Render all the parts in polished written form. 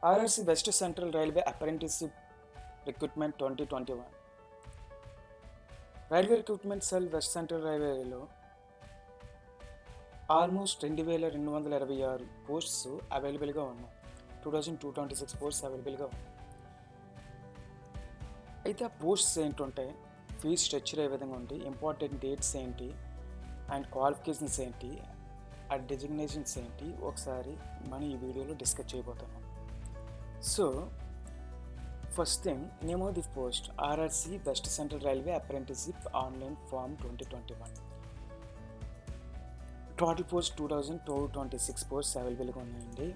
RRC West Central Railway Apprenticeship Recruitment 2021. Railway recruitment cell west central రైల్వేలో almost 2226 posts అవైలబుల్గా ఉన్నాయి. 2226 posts అవైలబుల్గా ఉన్నాయి. అయితే ఆ పోస్ట్స్ ఏంటంటే ఫీజ్ స్ట్రక్చర్ ఏ విధంగా ఉంది, ఇంపార్టెంట్ డేట్స్ ఏంటి, అండ్ క్వాలిఫికేషన్స్ ఏంటి, ఆ డెసిగ్నేషన్స్ ఏంటి ఒకసారి మనం ఈ వీడియోలో డిస్కస్ చేయబోతున్నాం. So first thing, name of the post RRC west central railway apprenticeship online form 2021. Total post 2226 posts అవైలబుల్గా ఉన్నాయండి.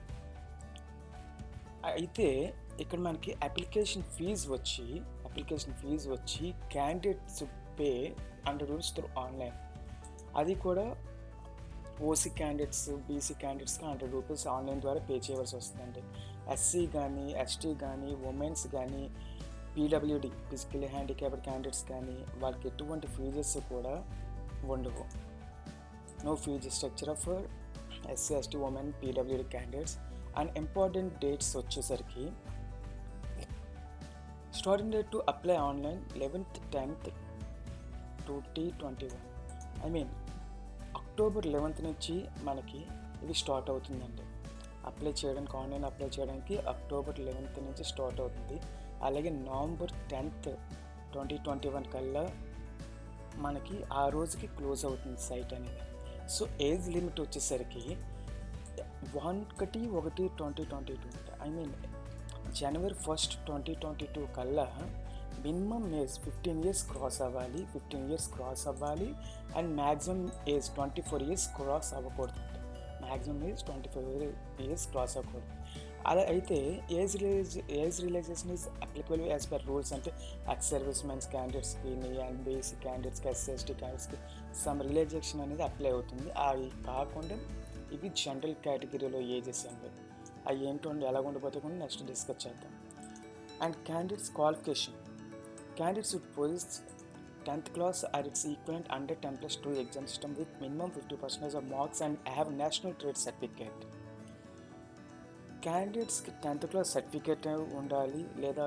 అయితే ఇక్కడ మనకి అప్లికేషన్ ఫీజు వచ్చి క్యాండిడేట్స్ పే ₹100 త్రూ ఆన్లైన్. అది కూడా ఓసీ క్యాండిడేట్స్, బీసీ క్యాండిడేట్స్కి ₹100 ఆన్లైన్ ద్వారా పే చేయవలసి వస్తుందండి. ఎస్సీ కానీ, ఎస్టీ కానీ, ఉమెన్స్ కానీ, పీడబ్ల్యూడి ఫిజికల్లీ హ్యాండిక్యాప్డ్ క్యాండిడేట్స్ కానీ వాళ్ళకి ఎటువంటి ఫీజెస్ కూడా ఉండవు. No fees structure of SC, ST, women, PWD candidates. And important dates వచ్చేసరికి starting date to apply online 11th 10th 2021. I mean October 11th నుంచి మనకి ఇది స్టార్ట్ అవుతుందండి. ఆన్లైన్ అప్లై చేయడానికి అక్టోబర్ 11th నుంచి స్టార్ట్ అవుతుంది. అలాగే నవంబర్ 10th 2021 కల్లా మనకి ఆ రోజుకి క్లోజ్ అవుతుంది సైట్ అనేది. సో ఏజ్ లిమిట్ వచ్చేసరికి 1/1/2022, ఐ మీన్ January 1st 2022 కల్లా మినిమం ఏజ్ 15 years క్రాస్ అవ్వాలి and maximum age 24 years cross అవ్వకూడదు. అలా అయితే age relaxation is applicable as per rules. అంటే ఎక్స్ సర్వీస్ మెన్స్ క్యాండిడేట్స్కి అండ్ బేసిక్ క్యాండిడేట్స్కి, ఎస్సీ క్యాండిడేట్స్కి సమ్ రిలాక్సేషన్ అనేది అప్లై అవుతుంది. అవి కాకుండా ఇవి జనరల్ కేటగిరీలో ఏజెస్ అండి. అవి ఏంటో ఎలా ఉండబోతుందో నెక్స్ట్ డిస్కస్ చేద్దాం. And candidates qualification, candidates should possess 10th class or its equivalent under 10+2 exam system with minimum 50% of marks and have national trade certificate. క్యాండిడేట్స్కి 10th class సర్టిఫికేట్ ఉండాలి, లేదా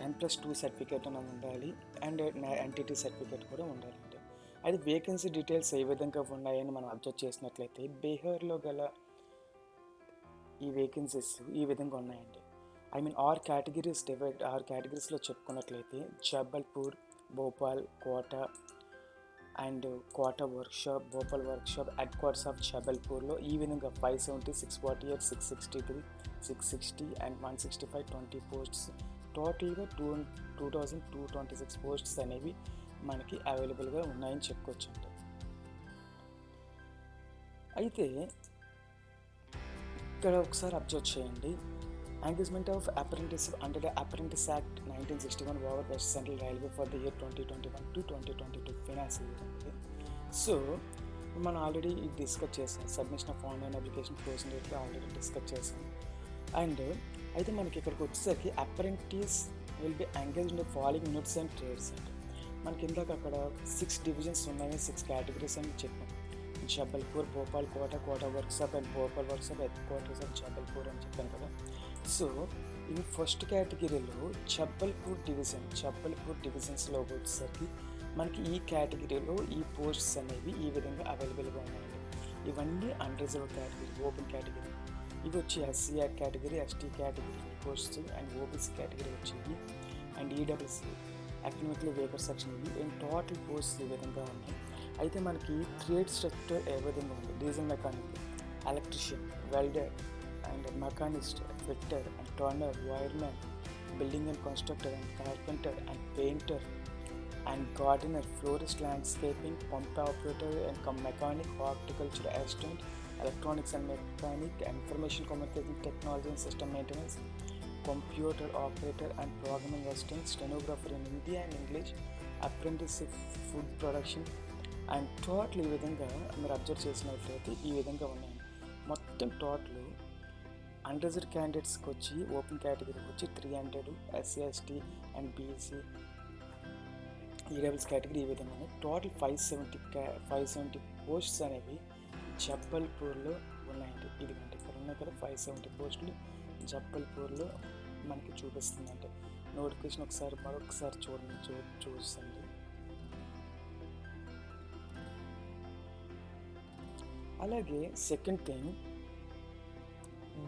10+2 సర్టిఫికేట్ అని ఉండాలి, అండ్ ఎన్టీటీ సర్టిఫికేట్ కూడా ఉండాలండి. అది vacancy details ఏ విధంగా ఉన్నాయని మనం అబ్జర్వ్ చేసినట్లయితే బీహార్లో గల ఈ వేకెన్సీస్ ఈ విధంగా ఉన్నాయండి. ఐ మీన్ ఆరు కేటగిరీస్లో చెప్పుకున్నట్లయితే Jabalpur, Bhopal, Kota and Kota workshop, Bhopal workshop, headquarters of జబల్పూర్లో ఈ విధంగా 570, 648, 663, 660 అండ్ 165 20 పోస్ట్స్, టోటల్గా 2226 పోస్ట్స్ అనేవి మనకి అవైలబుల్గా ఉన్నాయని చెప్పుకోవచ్చు అండి. అయితే ఇక్కడ ఒకసారి అబ్జర్వ్ చేయండి. Engagement of apprenticeship under the Apprentice Act 1961 over West Central Railway for the year 2021 to 2022 financial year. So మనం ఆల్రెడీ ఇది డిస్కస్ చేసాం. Submission of online application closing డేట్లో ఆల్రెడీ డిస్కస్ చేసాం. అండ్ అయితే మనకి ఇక్కడికి వచ్చేసరికి apprentice will be engage in the following units and trades అండి. మనకి ఇందాక అక్కడ 6 divisions ఉన్నాయి, 6 categories అని చెప్పాం. Jabalpur, Bhopal, Kota workshop and Bhopal workshop, headquarters of Jabalpur అని చెప్పాను కదా. సో ఇది ఫస్ట్ కేటగిరీలో జబల్పూర్ డివిజన్స్లో వచ్చేసరికి మనకి ఈ కేటగిరీలో ఈ పోస్ట్స్ అనేవి ఈ విధంగా అవైలబుల్గా ఉన్నాయండి. ఇవన్నీ అన్రిజర్వ్ కేటగిరీ, ఓపెన్ కేటగిరీ. ఇవి వచ్చి SC category, ST category posts, and OBC category వచ్చేవి, and EWC economically weaker section. ఇవి అండ్ టోటల్ పోస్ట్స్ ఈ విధంగా ఉన్నాయి. అయితే మనకి ట్రేడ్ స్ట్రక్చర్ ఏ విధంగా ఉంది, diesel mechanic, electrician, welder and machinist, fitter and Turner, wiremen, building and constructor and carpenter and painter and gardener, florist, landscaping, pump operator and mechanic, horticulture assistant, electronics and mechanic, information communication technology and system maintenance, computer operator and programming assistant, stenographer in Hindi and English, apprenticeship, food production and total ఈ విధంగా మీరు observe చేసినట్లయితే ఈ విధంగా ఉన్నాయి. మొత్తం total unreserved క్యాండిడేట్స్కి వచ్చి ఓపెన్ కేటగిరీకి వచ్చి 300, SC, ST and BC, EWS category ఈ విధంగా ఉన్నాయి. టోటల్ 570 పోస్ట్స్ అనేవి జబల్పూర్లో ఉన్నాయండి. ఇదిగంటే ఇక్కడ ఉన్నాయి కదా 570 పోస్టులు జబ్బల్పూర్లో మనకి చూపిస్తుంది. అంటే నోటిఫికేషన్ ఒకసారి మరొకసారి చూస్తుంది. అలాగే second thing,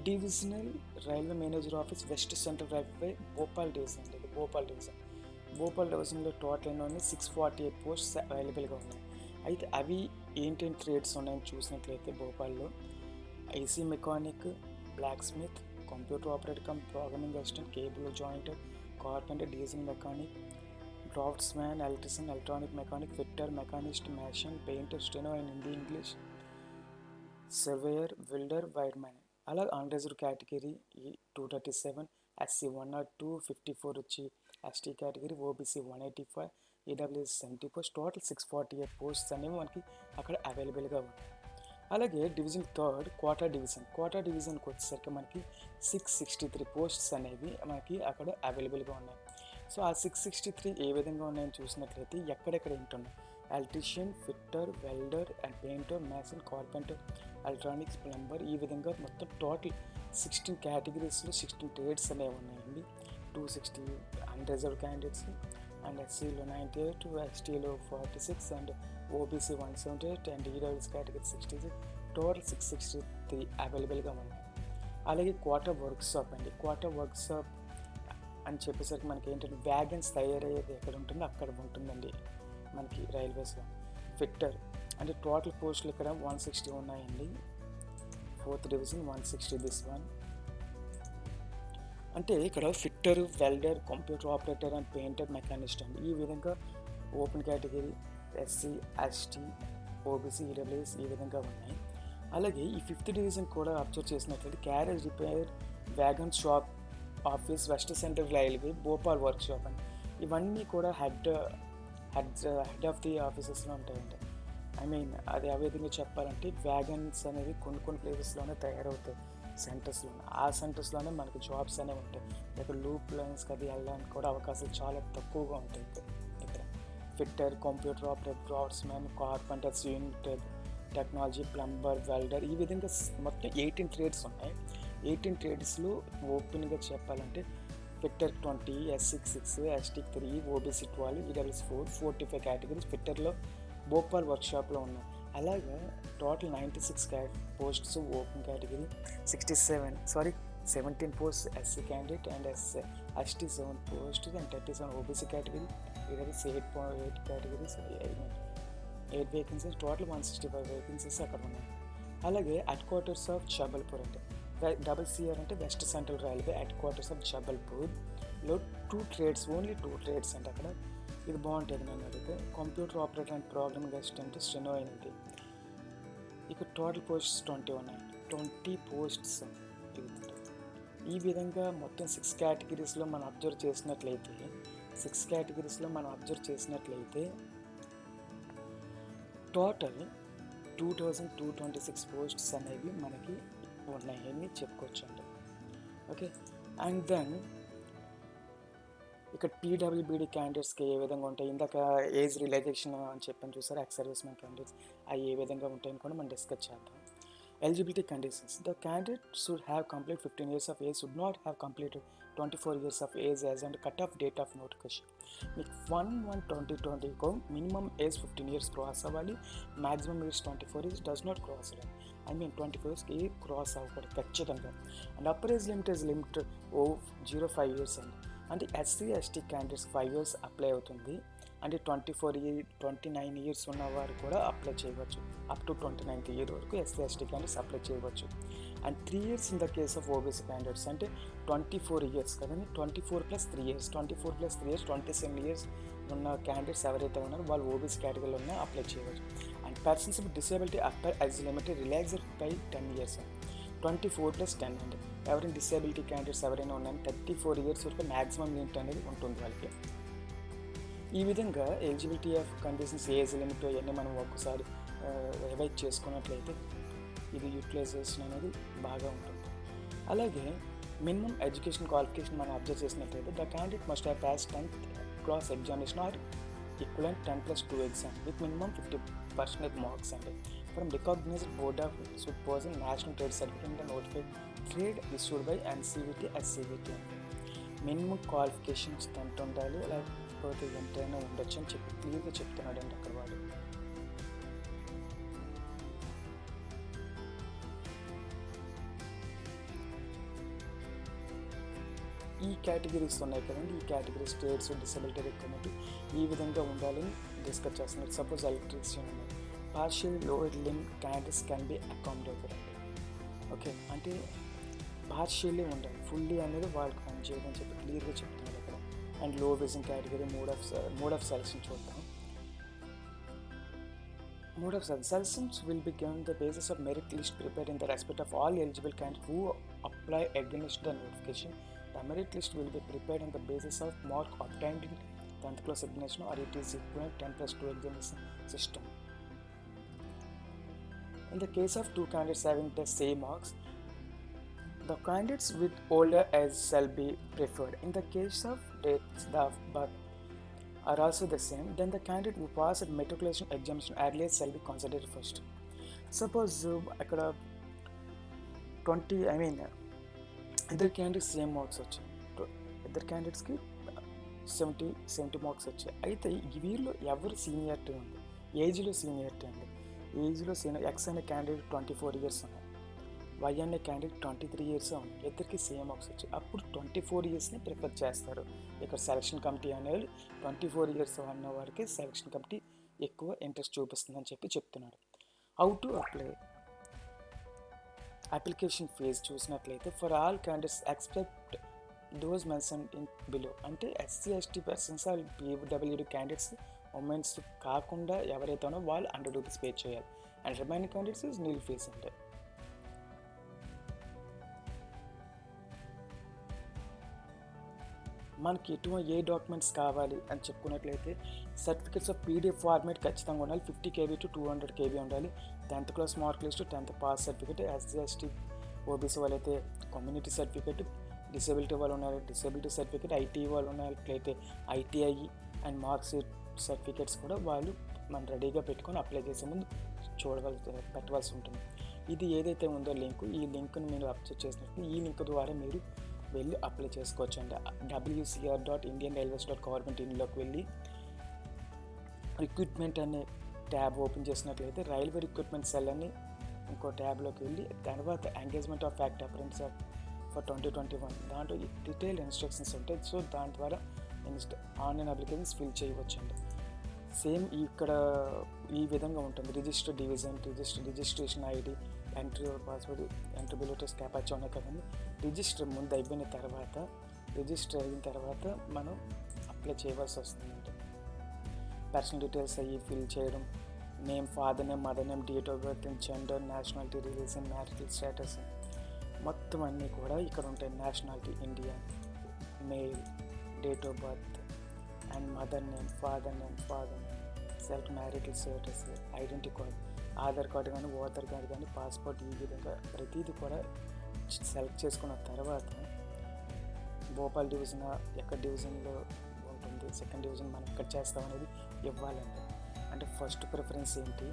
divisional railway manager office west central railway Bhopal division అండి. ఇది భోపాల్ డివిజన్లో టోటల్ ఎన్ని 648 పోస్ట్స్ అవైలబుల్గా ఉన్నాయి. అయితే అవి ఏంటంటే ట్రేడ్స్ ఉన్నాయని చూసినట్లయితే భోపాల్లో AC mechanic, blacksmith, computer operator cum programming assistant, cable jointer, carpenter, diesel mechanic, draughtsman, electrician, electronic mechanic, fitter, machinist, mason, painter, steno and Hindi English, surveyor, welder, wireman. అలా అన్రిజర్వ్డ్ కేటగిరీ 237, ఎస్సీ 102, 54 వచ్చి ST category, OBC 185, EWS 70 post, total 648 posts అనేవి మనకి అక్కడ అవైలబుల్గా ఉన్నాయి. అలాగే division third quota డివిజన్కి వచ్చేసరికి మనకి 663 పోస్ట్స్ అనేవి మనకి అక్కడ అవైలబుల్గా ఉన్నాయి. సో ఆ 663 ఏ విధంగా ఉన్నాయని చూసినట్లయితే ఎక్కడెక్కడ ఏంటున్నాయి, electrician, fitter, welder and painter, mason, carpenter, electronics, plumber, ఈ విధంగా మొత్తం టోటల్ 16 కేటగిరీస్లో 16 ట్రేడ్స్ అనేవి ఉన్నాయండి. 260 అన్రిజర్వ్డ్ క్యాండిడేట్స్ అండ్ ఎస్సీలో 98, ఎస్టీలో 46 and OBC 178 and EWS category 66, total 663 అవైలబుల్గా ఉన్నాయి. అలాగే క్వార్టర్ వర్క్షాప్ అని చెప్పేసరికి మనకి ఏంటంటే వ్యాగన్స్ తయారయ్యేది ఎక్కడ ఉంటుందో అక్కడ ఉంటుందండి మనకి రైల్వేస్లో. ఫిట్టర్ అంటే టోటల్ పోస్టులు ఇక్కడ 160 ఉన్నాయండి. 4th division 160 this one. అంటే ఇక్కడ fitter, welder, computer operator and painter, machinist అండి. ఈ విధంగా open category SC, ST, OBC, EWS ఈ విధంగా ఉన్నాయి. అలాగే ఈ 5th డివిజన్ కూడా అబ్జర్వ్ చేసినట్లయితే carriage repair, wagon shop office, west central railway, Bhopal workshop అని ఇవన్నీ కూడా హెడ్ ఆఫ్ ది ఆఫీసెస్లో ఉంటాయండి. అది ఆ విధంగా చెప్పాలంటే వ్యాగన్స్ అనేవి కొన్ని ప్లేసెస్లోనే తయారవుతాయి సెంటర్స్లోనే. ఆ సెంటర్స్లోనే మనకి జాబ్స్ అనేవి ఉంటాయి. ఇక్కడ లూప్ లైన్స్కి అది వెళ్ళడానికి కూడా అవకాశాలు చాలా తక్కువగా ఉంటాయి. ఇక్కడ fitter, computer operator, drafts man, carpenters, unit technology, plumber, welder ఈ విధంగా మొత్తం 18 ట్రేడ్స్ ఉన్నాయి. 18 ట్రేడ్స్లో ఓపెన్గా చెప్పాలంటే ఫిట్టర్ 20, ఎస్సీకి 6, ఎస్టీకి 3, ఓబీసీ 12, ఈడబ్ల్యూఎస్ 4, 45 కేటగిరీస్ ఫిట్టర్లో భోపాల్ వర్క్షాప్లో ఉన్నాయి. అలాగా total 96 posts open category, 17 post SC candidate and ST 7 post and 37 OBC category, EWS 8 categories, 8 vacancies, total 165 vacancies అక్కడ ఉన్నాయి. అలాగే హెడ్ క్వార్టర్స్ ఆఫ్ జబల్పూర్ అంటే WCR అంటే west central railway headquarters of జబల్పూర్లో 2 trades అంటే అక్కడ ఇది బాగుంటుంది. నన్ను అడిగితే computer operator and programming assistant, steno అనేది ఇక్కడ టోటల్ పోస్ట్స్ 20 ఉన్నాయి. 20 పోస్ట్స్ ఈ విధంగా మొత్తం 6 కేటగిరీస్లో మనం అబ్జర్వ్ చేసినట్లయితే టోటల్ 2226 పోస్ట్స్ అనేవి మనకి ఉన్నాయని చెప్పుకోవచ్చండి. ఓకే, అండ్ దెన్ ఇక్కడ పీడబ్ల్యూబీడీ క్యాండిడేట్స్కి ఏ విధంగా ఉంటాయి, ఇందాక ఏజ్ రిలాక్సేషన్ అని చెప్పని చూసారు, ఎక్స్ సర్వీస్ మ్యాన్ క్యాండిడేట్స్ అవి ఏ విధంగా ఉంటాయని కూడా మనం డిస్కస్ చేద్దాం. Eligibility conditions, the candidate should have complete 15 years of age, should not have completed 24 years of age as and cut off date of notification. మీకు 1/1/2020 మినిమం ఏజ్ 15 years క్రాస్ అవ్వాలి, maximum age 24 years does not cross అవ్వాలి. 24 yearsకి cross అవ్వకూడదు ఖచ్చితంగా. And upper age limit 0.5 years అండి. అంటే SC ST candidates 5 years apply అవుతుంది. అంటే 29 years ఉన్నవారు కూడా అప్లై చేయవచ్చు. అప్ టు 29th year వరకు ఎస్సీ ఎస్టీ క్యాండిడేట్స్ అప్లై చేయవచ్చు. And 3 years in the case of OBC candidates అంటే 24 years కదండి, 24 + 3 years 27 years ఉన్న క్యాండిడేట్స్ ఎవరైతే ఉన్నారో వాళ్ళు ఓబీసీ కేటగిరీలో ఉన్నా అప్లై చేయవచ్చు. And persons with disability upper age limit relaxed by 10 years 24 + 10 అండి. ఎవరైనా డిసేబిలిటీ క్యాండిడేట్స్ ఎవరైనా ఉన్నారని 34 years వరకు మ్యాక్సిమం లిమిట్ అనేది ఉంటుంది వాళ్ళకి. ఈ విధంగా eligibility of conditions, age limit ఇవన్నీ మనం ఒక్కసారి రివైజ్ చేసుకున్నట్లయితే ఇది యూటిలైజేషన్ అనేది బాగా ఉంటుంది. అలాగే మినిమం ఎడ్యుకేషన్ క్వాలిఫికేషన్ మనం అబ్జర్వ్ చేసినట్లయితే the candidate must have pass 10th class examination are equivalent 10+2 exam with minimum 50% marks అండి. from recognized board of should possess national trade certificate and notified trade issued by NCVT SCVT. Minimum qualifications ఎంత ఉండాలి, లేకపోతే ఎంతైనా ఉండొచ్చు అని చెప్పి క్లియర్గా చెప్తున్నాడు అండి అక్కడ వాడు. ఈ కేటగిరీస్ ఉన్నాయి కదండి, ఈ కేటగిరీ స్టేట్స్ డిసబిలిటీ రిక్వైర్మెంట్ ఈ విధంగా ఉండాలని డిస్కస్ చేస్తున్నారు. సపోజ్ ఎలక్ట్రీషియన్ ఉన్నారు, partial lower limb candidates can be accommodated అండి. ఓకే, అంటే పార్షియల్లీ ఉండాలి, ఫుల్లీ అనేది వాళ్ళకి పని చేయడం అని చెప్పి క్లియర్గా చెప్తున్నారు ఇక్కడ. అండ్ లో vision category mode of selection చూద్దాం. Mode of selections will be given the basis of merit list prepared in the respect of all eligible candidates who apply against the notification. The merit list will be prepared on the basis of mark obtained in 10th class examination or it is equivalent 10+2 examination system. In the case of two candidates having the same marks, the candidates with older age shall be preferred. In the case of dates of birth are also the same, then the candidate who passed matriculation examination earlier shall be considered first. Suppose అక్కడ 20 ఇద్దరు candidates same marks వచ్చాయి, ఇద్దరు క్యాండిడేట్స్కి 70 marks వచ్చాయి. అయితే వీళ్ళు ఎవరు seniority ఉంది, ఏజ్లో సీనియారిటీ ఉంది. ఏజ్లో ఎక్స్ అనే క్యాండిడేట్ 24 ఇయర్స్ ఉన్నాయి, వై అనే క్యాండిడేట్ 23 ఇయర్స్ ఉంది. ఇద్దరికి సేమ్ మార్క్స్ వచ్చాయి. అప్పుడు 24 ఇయర్స్ని ప్రిఫర్ చేస్తారు. ఇక్కడ సెలక్షన్ కమిటీ అనేది 24 ఇయర్స్ అన్న వారికి సెలక్షన్ కమిటీ ఎక్కువ ఇంట్రెస్ట్ చూపిస్తుందని చెప్పి చెప్తున్నాడు. How to apply application fees చూసినట్లయితే for all candidates except those mention in below, అంటే SC ST persons PWD candidates women's కాకుండా ఎవరైతేనో వాళ్ళు ₹100 పే చేయాలి. And remaining candidates nil fees అంటే. మనకి ఏ డాక్యుమెంట్స్ కావాలి అని చెప్పుకున్నట్లయితే సర్టిఫికేట్స్ ఆఫ్ PDF ఫార్మేట్ ఖచ్చితంగా ఉండాలి. 50 KB to 200 KB ఉండాలి. 10th class mark list, 10th pass certificate, SC ST OBC వాళ్ళైతే కమ్యూనిటీ సర్టిఫికేట్, డిసేబిలిటీ వాళ్ళు ఉన్నారు డిసేబిలిటీ సర్టిఫికేట్, IT వాళ్ళు ఉన్నట్లయితే ITI అండ్ మార్క్స్ సర్టిఫికేట్స్ కూడా వాళ్ళు మనం రెడీగా పెట్టుకొని అప్లై చేసే ముందు పెట్టవలసి ఉంటుంది. ఇది ఏదైతే ఉందో లింక్, ఈ లింక్ను మీరు అప్లోడ్ చేసినట్టు ఈ లింక్ ద్వారా మీరు వెళ్ళి అప్లై చేసుకోవచ్చు అండి. wcr.indianrailways.government.in వెళ్ళి రిక్రూట్మెంట్ అనే ట్యాబ్ ఓపెన్ చేసినట్లయితే రైల్వే రిక్రూట్మెంట్ సెల్ అని ఇంకో ట్యాబ్లోకి వెళ్ళి తర్వాత engagement of fact apprentice for 2021 దాంట్లో డీటెయిల్ ఇన్స్ట్రక్షన్స్ ఉంటాయి. సో దాని ద్వారా ఆన్లైన్ అప్లికేషన్స్ ఫిల్ చేయవచ్చండి. సేమ్ ఇక్కడ ఈ విధంగా ఉంటుంది. Register division, registration ID, entry password, entry బిలోటెస్ క్యాపాచా ఉన్నాయి కదండి. రిజిస్టర్ ముందు అయిన తర్వాత మనం అప్లై చేయవలసి వస్తుందండి. పర్సనల్ డీటెయిల్స్ అవి ఫిల్ చేయడం, name, father name, mother name, date of birth, gender, nationality, religion, marital status మొత్తం అన్నీ కూడా ఇక్కడ ఉంటాయి. Nationality India, mail, date of birth and mother name, father name, self marital status, identity card, Aadhaar card కానీ, voter card కానీ, passport, ఈ విధంగా ప్రతిదీ కూడా సెలెక్ట్ చేసుకున్న తర్వాత భోపాల్ డివిజన్ ఎక్కడ డివిజన్లో ఉంటుంది, సెకండ్ డివిజన్ మనం ఎక్కడ చేస్తాం అనేది ఇవ్వాలండి. అంటే ఫస్ట్ ప్రిఫరెన్స్ ఏంటి,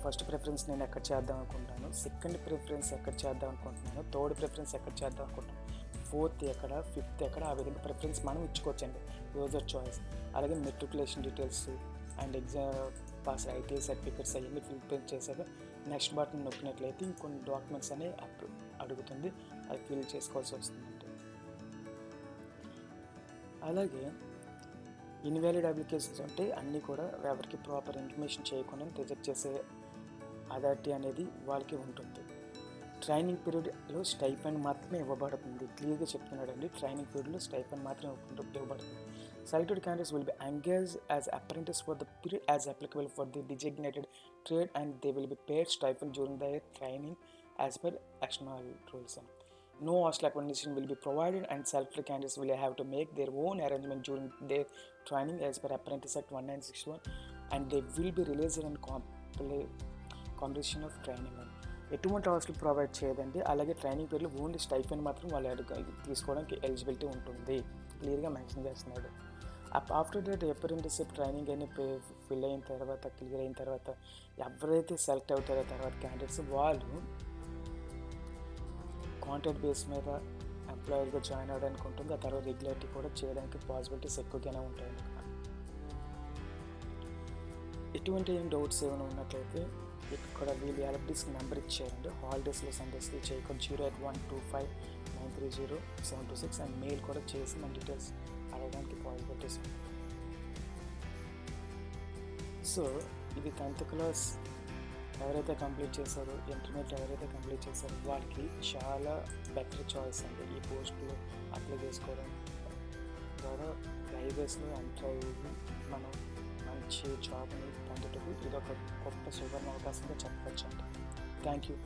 ఫస్ట్ ప్రిఫరెన్స్ నేను ఎక్కడ చేద్దాం అనుకుంటాను, సెకండ్ ప్రిఫరెన్స్ ఎక్కడ చేద్దాం అనుకుంటున్నాను, థర్డ్ ప్రిఫరెన్స్ ఎక్కడ చేద్దాం అనుకుంటున్నాను, ఫోర్త్ ఎక్కడ, ఫిఫ్త్ ఎక్కడ, ఆ విధంగా ప్రిఫరెన్స్ మనం ఇచ్చుకోవచ్చండి. User choice. అలాగే matriculation details and exam pass ITI certificates అవన్నీ ఫిల్ చేశాక నెక్స్ట్ బటన్ నొక్కినట్లయితే ఇంకొన్ని డాక్యుమెంట్స్ అనేవి అడుగుతుంది, అది ఫిల్ చేసుకోవాల్సి వస్తుందండి. అలాగే ఇన్వాలిడ్ అప్లికేషన్స్ ఉంటే అన్నీ కూడా ఎవరికి ప్రాపర్ ఇన్ఫర్మేషన్ చేయకుండా రిజెక్ట్ చేసే అథారిటీ అనేది వాళ్ళకి ఉంటుంది. ట్రైనింగ్ పీరియడ్లో స్టైపెండ్ మాత్రమే ఇవ్వబడుతుంది. క్లియర్గా చెప్తున్నాడండి, ట్రైనింగ్ పీరియడ్లో స్టైపెండ్ మాత్రమే ఇవ్వబడుతుంది. Selected candidates will be engaged as apprentices for the period as applicable for the designated trade and they will be paid stipend during their training as per external rules. No hostel accommodation will be provided and selected candidates will have to make their own arrangement during their training as per Apprentice Act 1961 and they will be released in completion of training. ఎటువంటి hostel provide చేయదండి. అలాగే training పీరియడ్లో only stipend మాత్రం వాళ్ళు తీసుకోవడానికి eligibility ఉంటుంది, క్లియర్గా mention చేస్తున్నాడు. ఆఫ్టర్ దట్ అప్రెంటిస్షిప్ ట్రైనింగ్ అని ఫిల్ అయిన తర్వాత, క్లియర్ అయిన తర్వాత ఎవరైతే సెలెక్ట్ అవుతారో తర్వాత క్యాండిడేట్స్, వాళ్ళు కాంట్రాక్ట్ బేస్ మీద ఎంప్లాయర్గా జాయిన్ అవ్వడానికి ఉంటుంది. ఆ తర్వాత రెగ్యులారిటీ కూడా చేయడానికి పాసిబిలిటీస్ ఎక్కువగానే ఉంటాయి. ఎటువంటి ఏం డౌట్స్ ఏమైనా ఉన్నట్లయితే ఇక్కడ వీళ్ళు ఎలక్ట్రిక్స్ నెంబర్ ఇచ్చారండి. హాలిడేస్లో సండేస్లో చేయకుండా 08125930726 అండ్ మెయిల్ కూడా చేసి మన డీటెయిల్స్ అడగడానికి పాసిబిలిటీస్ ఉంది. సో ఇది 10th క్లాస్ ఎవరైతే కంప్లీట్ చేశారో, ఇంటర్మీడియట్ ఎవరైతే కంప్లీట్ చేశారో వాళ్ళకి చాలా బెటర్ చాయిస్ అండి ఈ పోస్టులో అప్లై చేసుకోవడం ద్వారా. రైల్వేస్లో ఎంటర్ అయ్యి మనం మంచి జాబ్ని పొందుటకు ఇది ఒక గొప్ప సువర్ణ అవకాశంగా చెప్పవచ్చు అండి. Thank you.